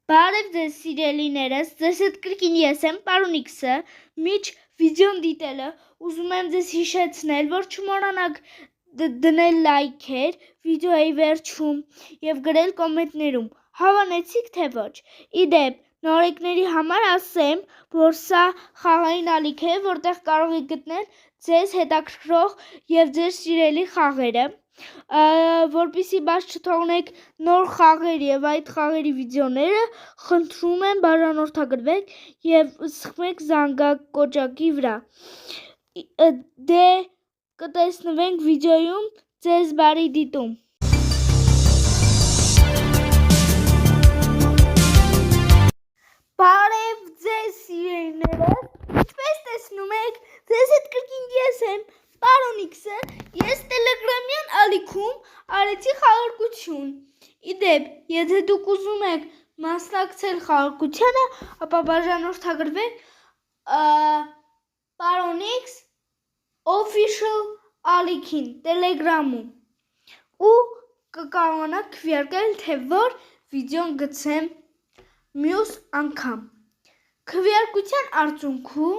Բարև ձեզ սիրելիներս, ձեզ հետ կրկին ես եմ, պարոն X-ը, միջ վիդեոն դիտելը, ուզում եմ ձեզ հիշեցնել, որ չմոռանաք դնել լայքեր վիդեոյի վերջում և գրել կոմենտներում, հավանեցիք թե ոչ, իդեպ, նորեկների համար ասեմ, որ սա խաղային ալիք է, որտեղ կարող եք գտնել ձեզ հետաքրքրող և ձեր սիրելի խաղերը, որպեսզի բաց չթողնեք նոր խաղեր և այդ խաղերի վիդեոները, խնդրում եմ բաժանորդագրվեք և սխմեք զանգակոճակի վրա, դե կտեսնվենք վիդեոյում, ձեզ բարի դիտում։ Բարև ձեզ սիրելիներս, ինչպես տեսնում եք, ձեզ հետ կրկին ես եմ, պարոն X-ը, ես տելեգրամյան ալիքում արեցի խաղարկություն, իդեպ, եթե դուք ուզում եք մասնակցել խաղարկությանը, ապա բաժանորդագրվեք պարոն X official ալիքին տելեգրամում ու կկարողանաք քվեարկել, թե որ վիդեոն գցեմ մյուս անգամ։ Քվեարկության արդյունքում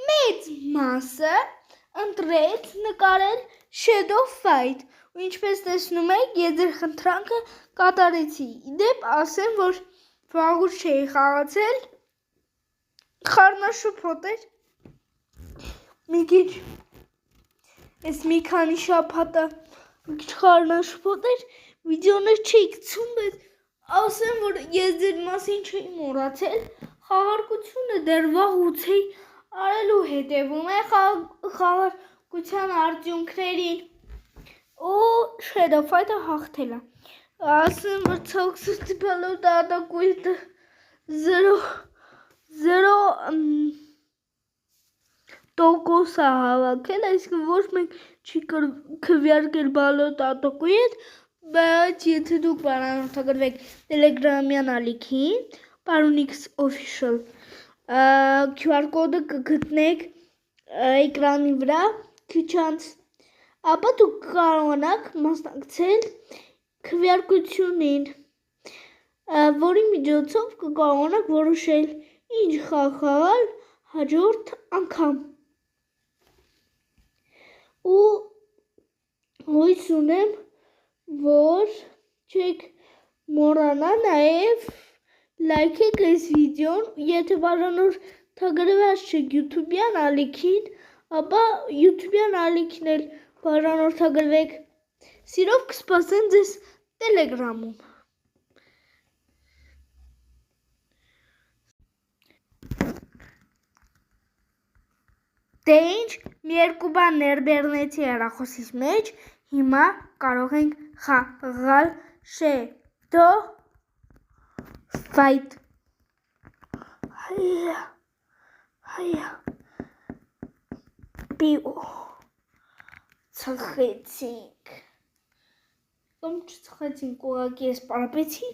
մեծ մասը ընտրեց նկարել Shadow Fight, ու ինչպես տեսնում եք, ես ձեր խնդրանքը կատարեցի։ Իդեպ ասեմ, որ վաղուց չէի խաղացել, խառնաշփոթ էր, մի քիչ, այս մի քանի շաբաթը մի քիչ խառնաշփոթ էր, վիդեոներ չէի գցում, բայց ասեմ, որ ես ձեր մասին չէի մոռացել, խաղարկությունը դեռ վաղուց էի արելու, հետևում է խաղարկության արդյունքներին ու Shadow Fight-ը հաղթել է։ Ասեմ, որ ցավոք սրտի բալոտ ատակույտը 0% է հավաքել, այսինքն ոչ մեկ չի քվեարկել բալոտ ատակույտ, բայց եթե դուք բաժանորդագրվեք տելեգրամյան ալիքին, պարոն X official, QR կոդը կգտնեք էկրանի վրա, քիչ անց, ապա դուք կարողանաք մասնակցել քվեարկությունին, որի միջոցով կկարողանաք որոշել ինչ խաղ խաղալ հաջորդ անգամ։ Ու հույս ունեմ, որ չեք մոռանա նաև լայքեք այս վիդեոն, եթե բաժանորդագրված չեք YouTube-յան ալիքին, ապա YouTube-յան ալիքին էլ բաժանորդագրվեք, սիրով կսպասեմ ձեզ տելեգրամում։ Դե ինչ, մի երկու բան ներբեռնեցի հեռախոսիս մեջ, հիմա կարող ենք խաղալ Shadow Fight։ Հայա, պիու, ծխեցինք, կամ չծխեցինք, ուղղակի ես պարապեցի,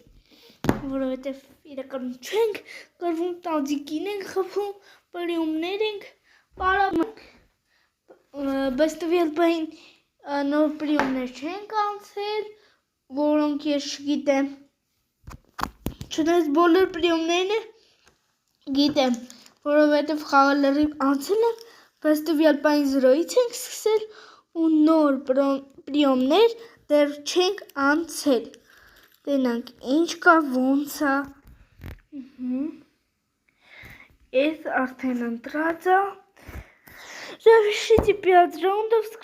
որովհետև իրականում չենք կրվում, տանձիկին ենք խփում, պրիումներ ենք պարապում, բայց տվյալ բային նոր պրիումներ չենք անցել, որոնք ես չգիտեմ, չնայած բոլոր պրիումներն գիտեմ, որովհետև խաղը լրիվ անցել եմ, բայց տվյալ բային 0-ից ենք սկսել ու նոր պրիումներ դեռ չենք անցել։ Տենանք, ինչ կա, ոնց է։ Ես արդեն ընտրած է։ Завершите 5 раундов с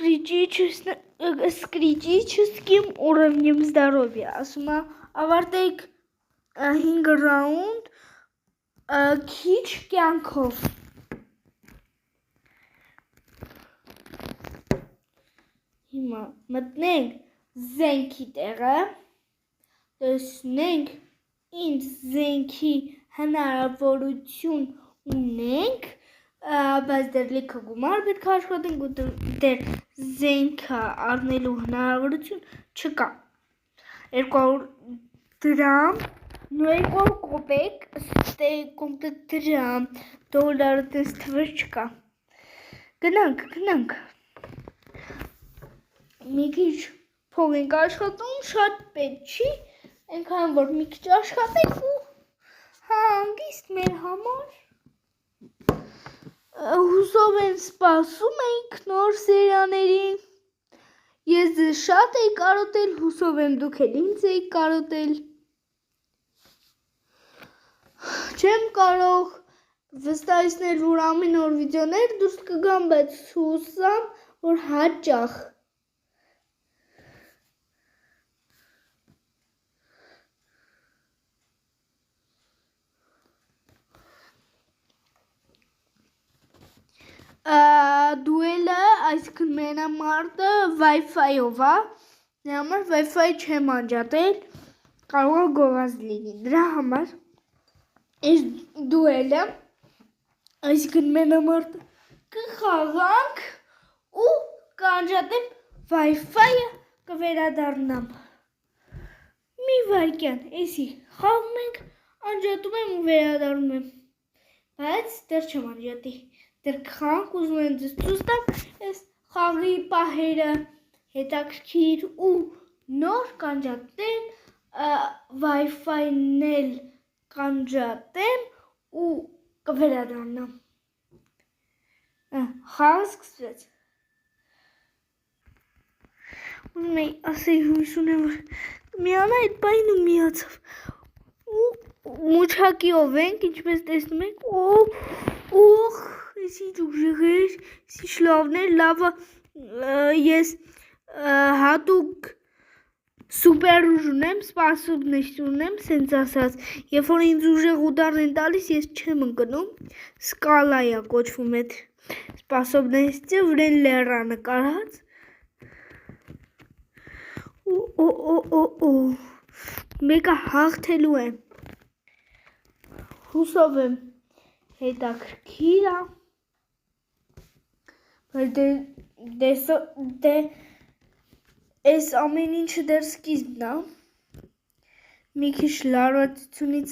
критическим уровнем здоровья. Ասում է, ավարտեք 5 ռաունդ քիչ կյանքով։ Հիմա մտնենք զենքի տեղը, տեսնենք ինչ զենքի հնարավորություն ունենք, բայց դեռ լիքը գումար պետք է աշխատենք ու դեռ զենքը առնելու հնարավորություն չկա։ 200 դրամ, 200 կոպեկ, կոմպլետ դրամ, դոլարը տես թվեր չկա։ Գնանք։ Մի քիչ փող ենք աշխատում, շատ պետք չի, այնքան որ մի քիչ աշխատենք ու հանգիստ մեր համար։ Հուսով եմ սպասում ենք նոր սերիաների։ Ես ձեզ շատ էի կարոտել, հուսով եմ դուք էլ ինձ էիք կարոտել։ Չեմ կարող վստահեցնել, որ ամեն օր վիդեոներ դուրս կգան, բայց հուսամ, որ հաճախ։ Դուելը, այսինքն մենամարտը Wi-Fi-ով է, դրա համար Wi-Fi չեմ անջատել, կարող է գովազ լինի, դրա համար այս դուելը, այսինքն մենամարտը կխաղանք ու կանջատեմ Wi-Fi-ը կվերադառնամ։ Մի վայրկյան, էսի խաղում ենք, անջատում եմ ու վերադառնում եմ, բայց դեռ չեմ անջատի։ Դեռ կխաղանք, ուզում եմ ձեզ ցույց տամ այս խաղի պահերը հետաքրքիր ու նոր կանջատեմ, Wi-Fi-ն էլ կանջատեմ ու կվերադառնամ։ Խաղը սկսվեց։ Ուզում էի ասեի հույս ունեմ, որ միանա այդ պահին ու միացավ։ Մուչակիով ենք, ինչպես տեսնում եք, օխ, ես ինչ ուժեղ էր, ինչ լավն էր, լավը ես հատուկ սուպեր ուժ ունեմ, սպասողность ունեմ, սենց ասած, երբ որ ինձ ուժեղ ուդարն են տալիս, ես չեմ ընկնում, սկալա է կոչվում այդ սպասողностьը, վրեն լեռա նկարած, մեկը հաղթելու է, հուսով եմ հետաքրքիր է, բայց այս ամեն ինչը դեռ սկիզբն է, մի քիչ լարվածությունից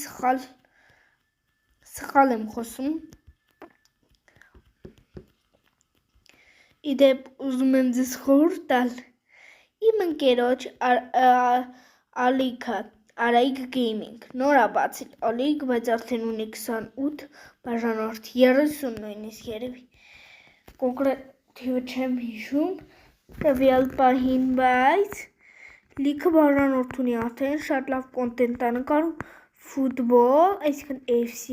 սխալ եմ խոսում, իդեպ ուզում եմ ձեզ խորհուրդ տալ, իմ ընկերոջ ալիքը, Արայիկ Գեյմինգ, նոր է բացել ալիք, բայց արդեն ունի 28 բաժանորդ, 30 նույնիսկ երևի, կոնկրետ թիվը չեմ հիշում, տվյալ պահին, բայց լիքը բաժանորդ ունի արդեն, շատ լավ կոնտենտ է նկարում, ֆուտբոլ, այսինքն AFC,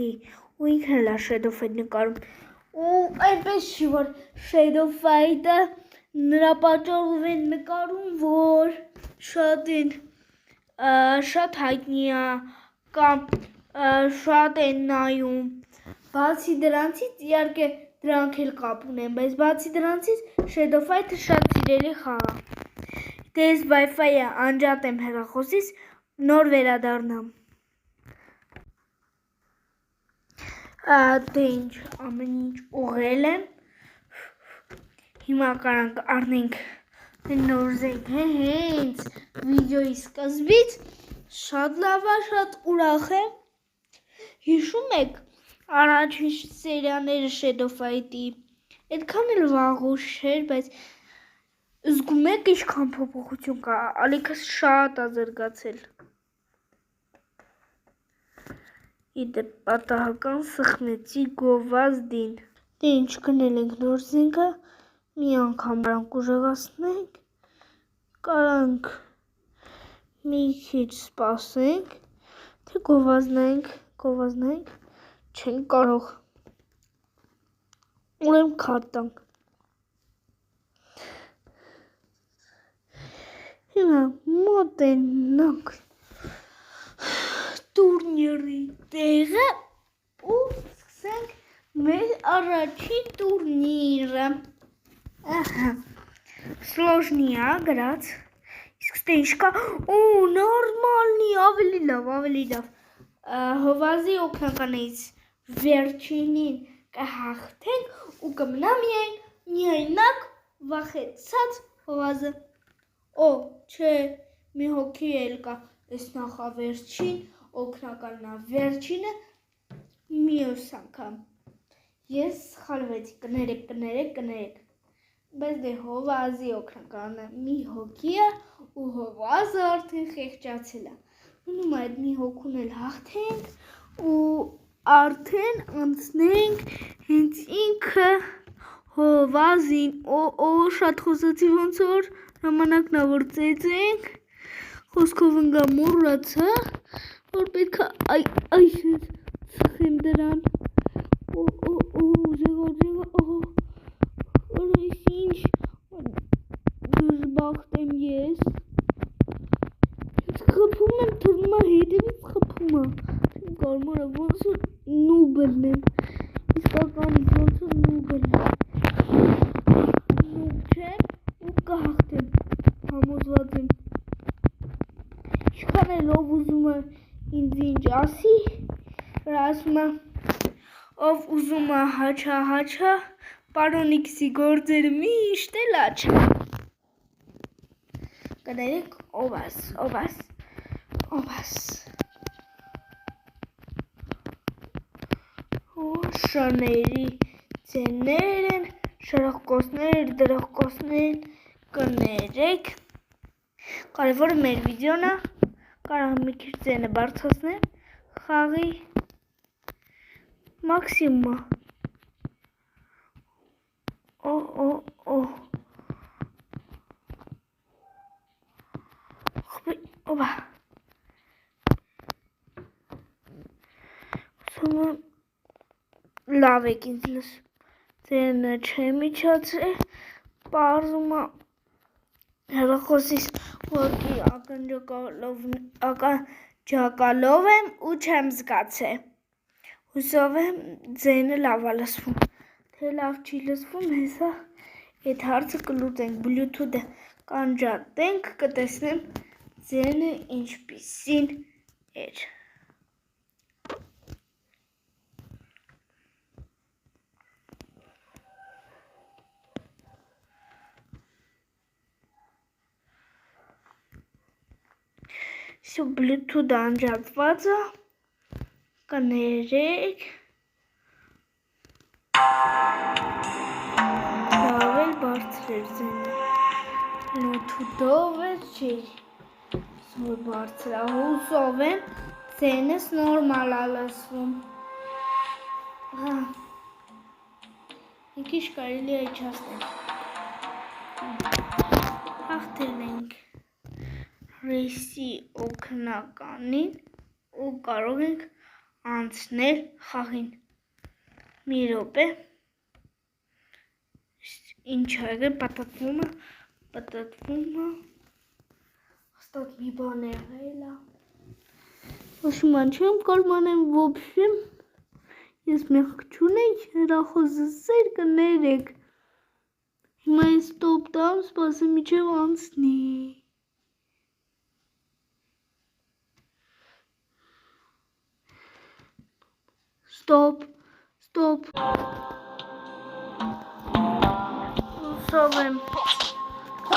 ու ինքն էլ է Shadow Fight նկարում, ու այնպես չի, որ Shadow Fight-ը նրա պատճառով են նկարում, որ շատ հայտնի է, կամ շատ են նայում, բացի դրանցից, իհարկե դրանք էլ կապ ունեն, բայց բացի դրանցից Shadow Fight-ը շատ սիրելի խաղ է, դե ես Wi-Fi-ը անջատեմ հեռախոսից, նոր վերադառնամ, դե ինչ, ամեն ինչ ուղղել եմ, հիմա կարանք առնենք նոր զենք հենց վիդեոյի սկզբից, շատ լավ է, շատ ուրախ եմ, հիշում եք առաջին սերիաները Shadow Fight-ի, այդքան էլ վաղուց չէր, բայց զգում եք ինչքան փոփոխություն կա, ալիքը շատ է զարգացել, իդեպ պատահական սխմեցի գովազդին, դե ինչ գնել ենք նոր զենքը, մի անգամ կարանք ուժեղացնենք, կարանք մի քիչ սպասենք, թե գովազդնենք, չենք կարող, ուրեմն քարտ տանք, հիմա մոտենանք տուրնիրի տեղը ու սկսենք մեր առաջին տուրնիրը, սլոժնի է գրած, իսկ ստե ինչ կա, նորմալնի, ավելի լավ, հովազի օգնականից վերջինին կհաղթենք ու կմնա միայնակ վախեցած հովազը, չէ, մի հոգի էլ կա, այս նախավերջին, օգնականն է վերջինը, մյուս անգամ, ես սխալվեցի, կներեք, բայց դե հովազի օգնականը մի հոգի է ու հովազը արդեն խեղճացել է, մնում այդ մի հոգուն էլ հաղթենք ու արդեն անցնենք հենց ինքը հովազին, շատ խոսացի ոնց որ ժամանակն ա որ ծեծենք, խոսքով ընկա մոռացա, որ պետք է այսպես ծխեմ դրան, ինչ դժբախտ եմ ես, խփում եմ, թվում է հետևից խփում է, կարմորա ոնց որ նուբլն եմ, իսկականից ոնց որ նուբլն եմ, նուբ չեմ ու կհաղթեմ, համոզված եմ, ինչքան էլ ով ուզում է ինձ ինչ ասի, ասում է, ով ուզում է հաչա, պարոն X-ի գործերը միշտ էլ աչա, կներեք ովաս, շների ձեններ են, շրախկոցներ, դրախկոցներ, կներեք, կարևորը մեր վիդեոն է, կարող մի քիչ ձենը բարձրացնեմ, խաղի մաքսիմումը, Oba. Sonra լավ եք ինձ ձենը չեմ իջացրել, պարզում է հեռախոսից ուղղակի ականջակալով եմ ու չեմ զգացել, հուսով եմ ձենը լավ է լսվում, թե լավ չի լսվում, հեսա այդ հարցը կլուծենք, բլութութը կանջատենք, կտեսնեմ ձենը ինչպիսին էր։ Всё, բլութութը անջատված է, կներեք, լավ էլ բարձր էր ձենը, բլութութով էլ չի, որ բարձր է, հուսով եմ ձենս նորմալ է լսվում, մի քիչ կարելի է իջացնել, հաղթել ենք ռեյսի օգնականին ու կարող ենք անցնել խաղին, մի րոպե, ինչ ա եղել, պատտվում է, հստակ մի բան եղել է, ոչ ման չեմ կարմանեմ ոբշեմ, ես մեղք չունեի, հեռախոսը սեր կներեք, հիմա ես ստոպ տամ, սպասեմ միջև անցնի, Stop. Հուսով եմ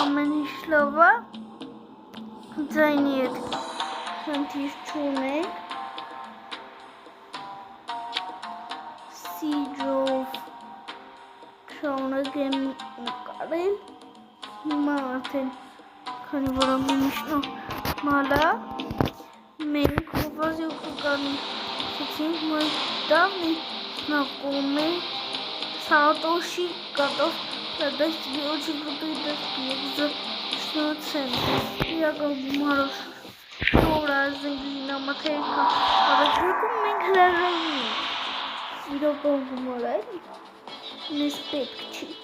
ամեն ինչ լավ է, ձայնի հետ խնդիր չունենք, սիջով շարունակեմ նկարել, հիմա արդեն քանի որ ամեն ինչ նորմալ է, մենք հովազի օգնականի Хотим мы давний знакомый Сатоши, готов продать тебе очень крутые доски за цену. Я как бумажу, что разные на материка, а разликом мы граждане. И такого бумажи не спекчи.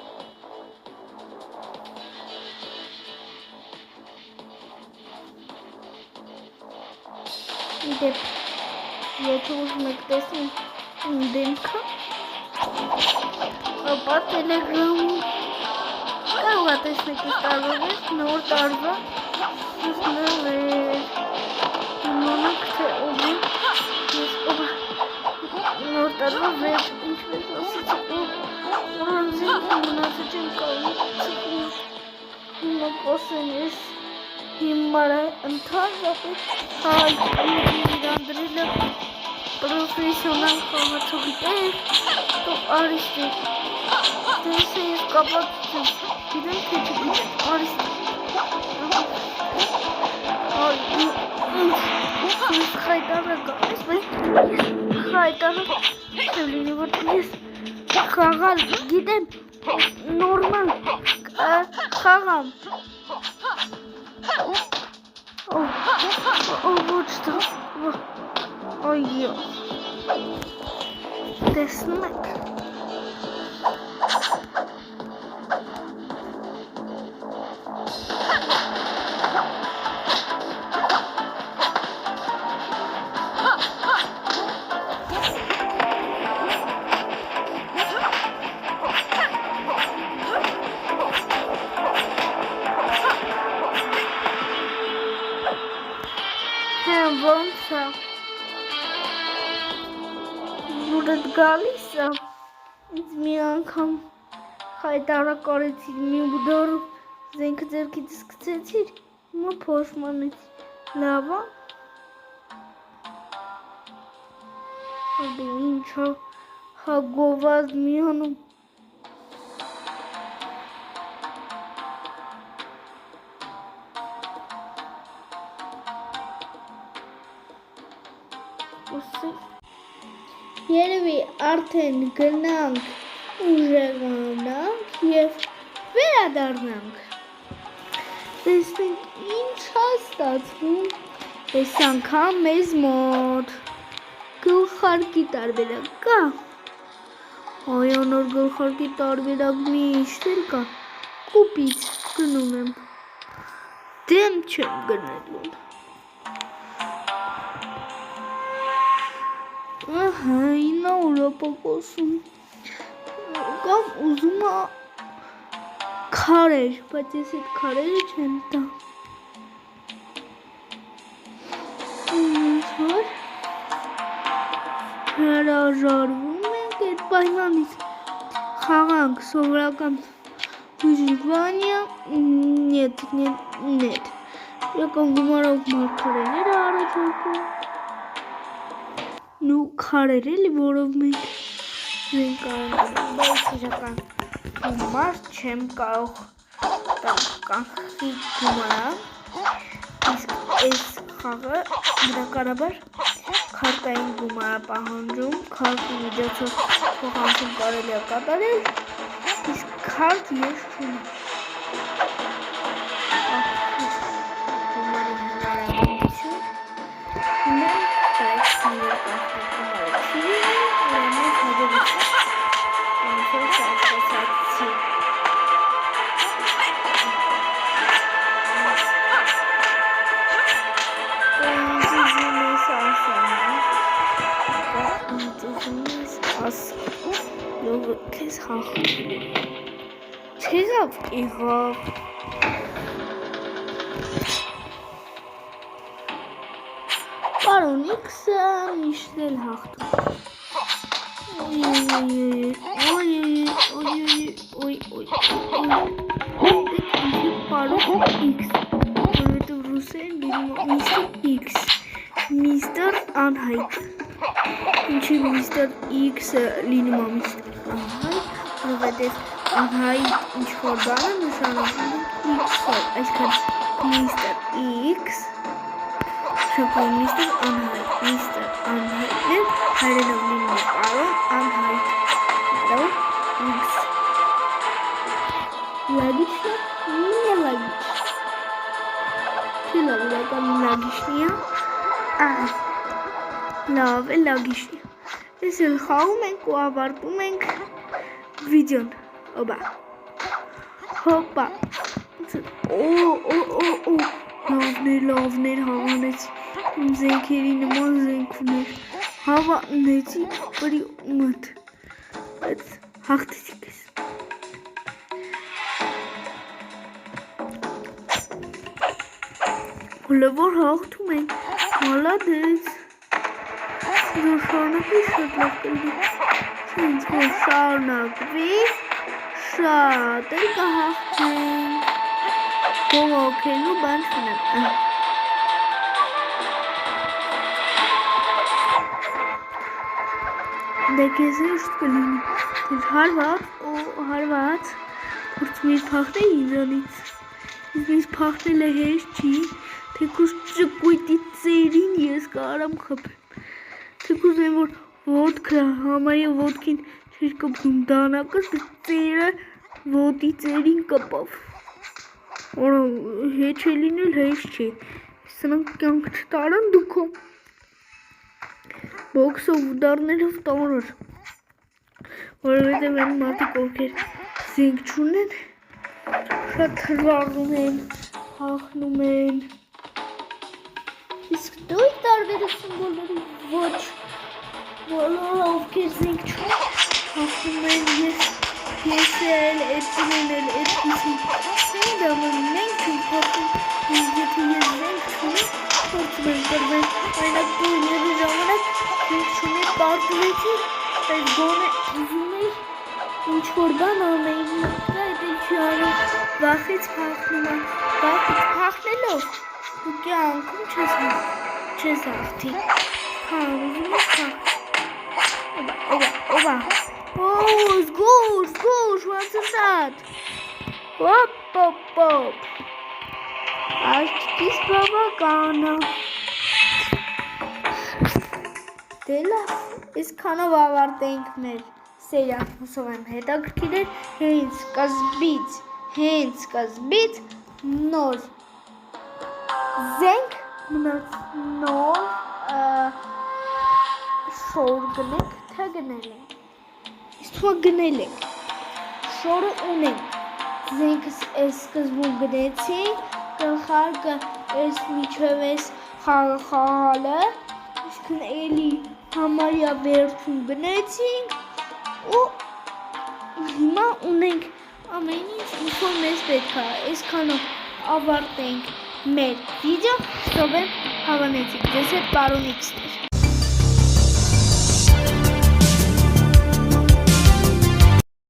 Идет. Եթե ուզում եք տեսնի իմ դեմքը, ապա տելեգրամում կարող է տեսնեք այս տարվա վեր, նոր տարվա նվեր, իմանաք թե ով եմ, ես նոր տարվա վեր, ինչպես ասից, առանձին մնացը չեմ կարող հիմա կոսեն ես հիմար է ընդհանրապես իրանդրելը պրոֆեսիոնալ խաղացողիտեր, թող արիստի, դեսը ես կապացություն, գիտեմ թե չգիտեմ, արիստի, Խայտարը գալիս, բայց խայտարը լինի, որ ես խաղալ գիտեմ, նորմալ խաղամ։ Ոչ դա, այո, տեսնում եք։ Ոնց է, որդ գալիս է, ինձ մի անգամ խայտարը կարեցիր, մի ուդարով զենքը ձերքիցս կծեցիր, մա փոշմանեցի, լավ է, ինչ հա գովազ մի հանում, Երևի արդեն գնանք ուժեղանանք և վերադառնանք։ Տեսնենք ինչ է ստացվում այս անգամ մեզ մոտ։ Գլխարկի տարբերակ կա։ Այո, նոր գլխարկի տարբերակ միշտ էլ կա։ Կուպից գնում եմ։ Դեմ չեմ գնելու։ Ահա, ինա ուլապակոսում, կամ ուզում է քարեր, բայց ես այդ քարերը չեմ տա։ Որ հրաժարվում ենք այդ պայմանից, խաղանք սովորական выживание, нет, իրական գումարով մարգարեներ առաջարկում, նու քարեր էլի, որով մենք զենք կարողանանք, բայց իրական գումար չեմ կարող կանխի գումարը, իսկ այս խաղը բնականաբար քարտային գումար է պահանջում, քարտի միջոցով փոխանցում կարելի է կատարել, իսկ քարտ ես չունեմ։ Գումարի հնարավորություն ունեմ, բայց իրական գումարը չի լինի, ուրեմն հաջողություն ոնցով սարքացացի։ Լովը կեզ հաղթում չեղավ իղավ պարոն իքսը միշտ էլ հաղթում պարոն իքս որովհետև ռուսերեն դիմում միստր իքս միստր անհայտ ինչի միստր իքսը լինում է միստր անհայտ որովհետև անհայտ ինչ-որ բանը նշանակում իքսը այսքան միստր իքս շոկում միստր անհայտն հայրենով լինում է պարոն անհայտ պարոն իքս լագիչն է մի լագիչ չելավ իրական լագիչնի է լավ է լագիչնի ես էլ խաղում ենք ու ավարտում ենք վիդեոն հոպա լավներ հավանեցի զենքերի նման զենք ուներ հավանեցի որի մոտ բայց հաղթեցի կես հոլավոր հաղթում ենք մալադեց որ շարունակվի շատ լավ կլինի ինձ որ շարունակվի շատ էլ կհաղթենք բողոքելու բան չունեմ դե քեզ հեշտ կլինի թեև հարված փորձում ես փախնել ինձանից իսկ ինձ փախնելը հեշտ չի թեկուզ ճկույտի ծերին ես կարամ խփեմ։ Թեկուզ այն որ ոտքը համարյա ոտքին չէր կպնում դանակս, բայց ծերը ոտի ծերին կպավ։ Որա հետ չէ լինել հեշ չէ։ Սրանք կյանք չտարան դուքո։ Բոքսով ուդարներով տարր։ Որովհետև այն մարդիկ ովքեր զենք չունեն, շատ հրարում են, հաղթնում են։ Իսկ դու տարբերություն բոլորի ոչ, բոլորը ովքեր զենք չունեն, հաղթում են, ես էլ, էդքին էլ, էդքիսին, սեն դամը մենք չունք հաղթում, եթե ես զենք չունեմ, փորձում եմ տրվել, այնակ դու նևի ժամանակ զենք չունեմ պարտվեցի, այս գոնե ուզում էի ինչ-որ բան անեի, այդ էլ չի անում, վախից փախնում, վախից փախնելով, դու կյանքում չես հաղթի, ուզում ես փախ, օբա, զգուր, վացսատ, ոպ, աչքիս բավականը, դե լավ, իսքանով ավարտենք մեր սերիան, հուսով եմ հետաքրքիր էր, հենց սկզբից նոր զենք մնաց նոր շոր գնենք, թե գնել ենք, իսկույն գնել ենք, շորը ունենք, զենքս այս սկզբում գնեցինք, գլխարկը այս միջև այս խաղալը, իսկն էլի համարյա վերջում գնեցինք ու հիմա ունենք ամեն ինչ, որ մեզ պետք է, այսքանով ավարտենք մեր վիդեո, հուսով եմ հավանեցիք, ձեզ հետ պարոն X-ն էր։